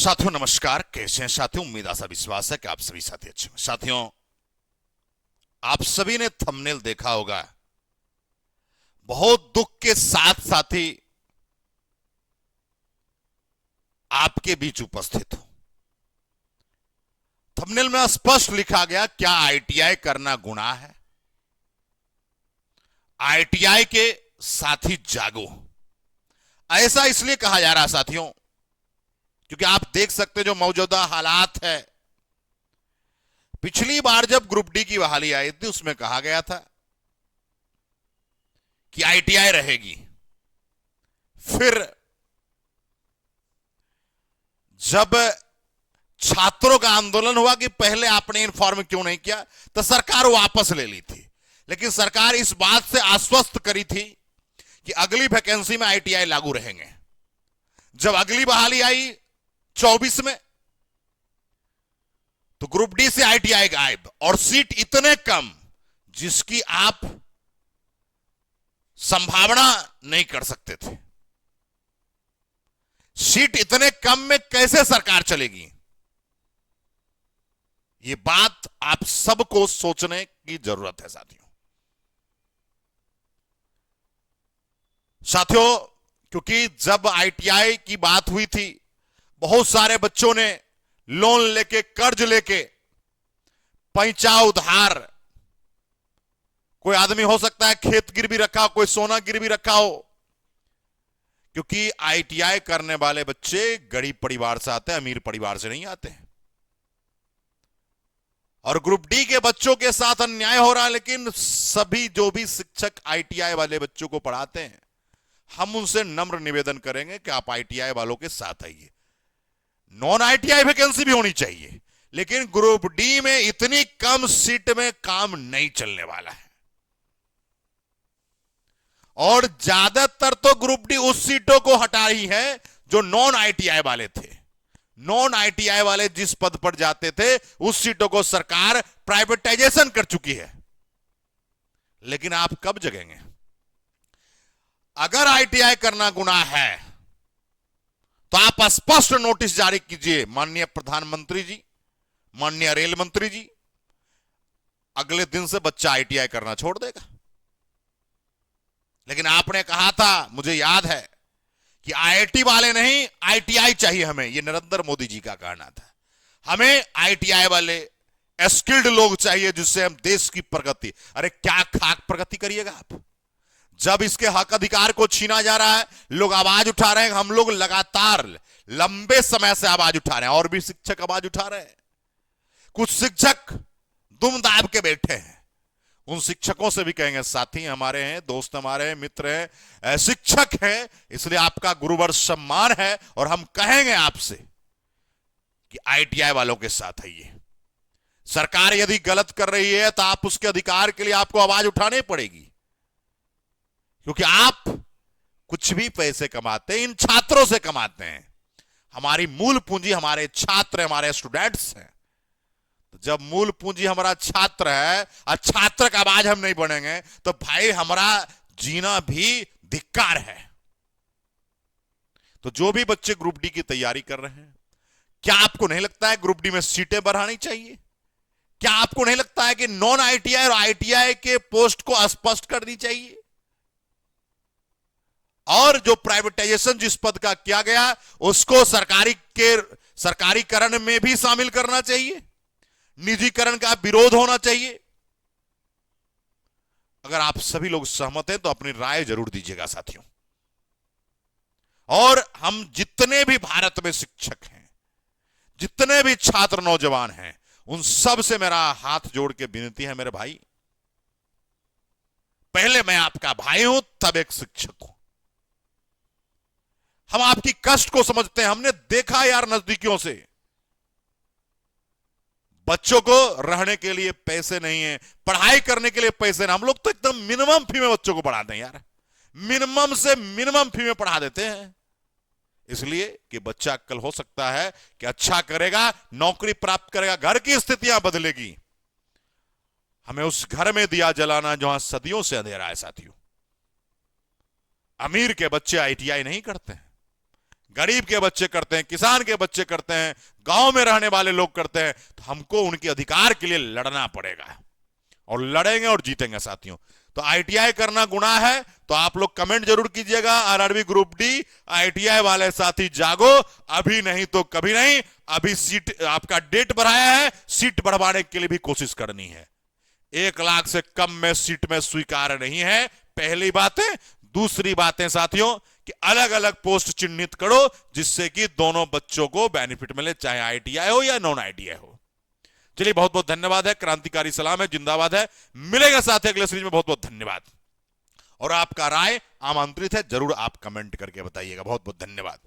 साथियों नमस्कार, कैसे हैं साथियों। उम्मीद आशा विश्वास है कि आप सभी साथी अच्छे हैं। साथियों, आप सभी ने थंबनेल देखा होगा। बहुत दुख के साथ साथी आपके बीच उपस्थित हूं। थंबनेल में स्पष्ट लिखा गया, क्या आईटीआई करना गुनाह है? आईटीआई के साथी जागो। ऐसा इसलिए कहा जा रहा है साथियों, क्योंकि आप देख सकते हैं जो मौजूदा हालात है। पिछली बार जब ग्रुप डी की बहाली आई थी, उसमें कहा गया था कि आईटीआई रहेगी। फिर जब छात्रों का आंदोलन हुआ कि पहले आपने इन्फॉर्म क्यों नहीं किया, तो सरकार वापस ले ली थी। लेकिन सरकार इस बात से आश्वस्त करी थी कि अगली वैकेंसी में आईटीआई लागू रहेंगे। जब अगली बहाली आई 24 में, तो ग्रुप डी से आईटीआई गायब और सीट इतने कम जिसकी आप संभावना नहीं कर सकते थे। सीट इतने कम में कैसे सरकार चलेगी? यह बात आप सबको सोचने की जरूरत है साथियों, क्योंकि जब आईटीआई की बात हुई थी, बहुत सारे बच्चों ने लोन लेके, कर्ज लेके, पैंचा उधार, कोई आदमी हो सकता है खेत गिरवी रखा हो, कोई सोना गिरवी रखा हो, क्योंकि आईटीआई करने वाले बच्चे गरीब परिवार से आते हैं, अमीर परिवार से नहीं आते हैं। और ग्रुप डी के बच्चों के साथ अन्याय हो रहा है। लेकिन सभी जो भी शिक्षक आईटीआई वाले बच्चों को पढ़ाते हैं, हम उनसे नम्र निवेदन करेंगे कि आप आईटीआई वालों के साथ आइए। नॉन आईटीआई वैकेंसी भी होनी चाहिए, लेकिन ग्रुप डी में इतनी कम सीट में काम नहीं चलने वाला है। और ज्यादातर तो ग्रुप डी उस सीटों को हटा रही है जो नॉन आईटीआई वाले थे। नॉन आईटीआई वाले जिस पद पर जाते थे, उस सीटों को सरकार प्राइवेटाइजेशन कर चुकी है। लेकिन आप कब जगेंगे? अगर आईटीआई करना गुनाह है, तो आप स्पष्ट नोटिस जारी कीजिए माननीय प्रधानमंत्री जी, माननीय रेल मंत्री जी। अगले दिन से बच्चा आईटीआई करना छोड़ देगा। लेकिन आपने कहा था, मुझे याद है, कि आईआईटी वाले नहीं, आईटीआई चाहिए हमें। यह नरेंद्र मोदी जी का कहना था। हमें आईटीआई वाले स्किल्ड लोग चाहिए, जिससे हम देश की प्रगति। अरे क्या खाक प्रगति करिएगा आप? जब इसके हक अधिकार को छीना जा रहा है, लोग आवाज उठा रहे हैं। हम लोग लगातार लंबे समय से आवाज उठा रहे हैं, और भी शिक्षक आवाज उठा रहे हैं। कुछ शिक्षक दुम दाब के बैठे हैं। उन शिक्षकों से भी कहेंगे, साथी हमारे हैं, दोस्त हमारे हैं, मित्र हैं, शिक्षक हैं, इसलिए आपका गुरुवर सम्मान है। और हम कहेंगे आपसे कि आईटीआई वालों के साथ आइए। सरकार यदि गलत कर रही है, तो आप उसके अधिकार के लिए आपको आवाज उठानी पड़ेगी, क्योंकि आप कुछ भी पैसे कमाते हैं, इन छात्रों से कमाते हैं। हमारी मूल पूंजी हमारे छात्र, हमारे स्टूडेंट्स हैं। तो जब मूल पूंजी हमारा छात्र है और छात्र का आवाज हम नहीं बनेंगे, तो भाई हमारा जीना भी धिक्कार है। तो जो भी बच्चे ग्रुप डी की तैयारी कर रहे हैं, क्या आपको नहीं लगता है ग्रुप डी में सीटें बढ़ानी चाहिए? क्या आपको नहीं लगता है कि नॉन आईटीआई और आईटीआई के पोस्ट को स्पष्ट करनी चाहिए? और जो प्राइवेटाइजेशन जिस पद का किया गया, उसको सरकारीकरण में भी शामिल करना चाहिए। निजीकरण का विरोध होना चाहिए। अगर आप सभी लोग सहमत हैं, तो अपनी राय जरूर दीजिएगा साथियों। और हम जितने भी भारत में शिक्षक हैं, जितने भी छात्र नौजवान हैं, उन सब से मेरा हाथ जोड़ के विनती है, मेरे भाई, पहले मैं आपका भाई हूं, तब एक शिक्षक हूं। हम आपकी कष्ट को समझते हैं। हमने देखा यार नजदीकियों से, बच्चों को रहने के लिए पैसे नहीं है, पढ़ाई करने के लिए पैसे नहीं। हम लोग तो एकदम मिनिमम फी में बच्चों को पढ़ाते हैं यार, मिनिमम से मिनिमम फी में पढ़ा देते हैं। इसलिए कि बच्चा कल हो सकता है कि अच्छा करेगा, नौकरी प्राप्त करेगा, घर की स्थितियां बदलेगी। हमें उस घर में दिया जलाना जहां सदियों से अंधेरा है साथियों। अमीर के बच्चे आईटीआई नहीं करते हैं, गरीब के बच्चे करते हैं, किसान के बच्चे करते हैं, गांव में रहने वाले लोग करते हैं, तो हमको उनके अधिकार के लिए लड़ना पड़ेगा और लड़ेंगे और जीतेंगे साथियों। तो आईटीआई करना गुनाह है तो आप लोग कमेंट जरूर कीजिएगा। आरआरबी ग्रुप डी आईटीआई वाले साथी जागो, अभी नहीं तो कभी नहीं। अभी सीट आपका डेट बढ़ाया है, सीट बढ़वाने के लिए भी कोशिश करनी है। 1 लाख से कम में सीट में स्वीकार नहीं है, पहली बातें। दूसरी बातें साथियों कि अलग अलग पोस्ट चिन्हित करो जिससे कि दोनों बच्चों को बेनिफिट मिले, चाहे आईटीआई हो या नॉन आईटीआई हो। चलिए बहुत बहुत धन्यवाद है, क्रांतिकारी सलाम है, जिंदाबाद है। मिलेगा साथ अगले सीरीज में, बहुत बहुत धन्यवाद। और आपका राय आमंत्रित है, जरूर आप कमेंट करके बताइएगा। बहुत बहुत धन्यवाद।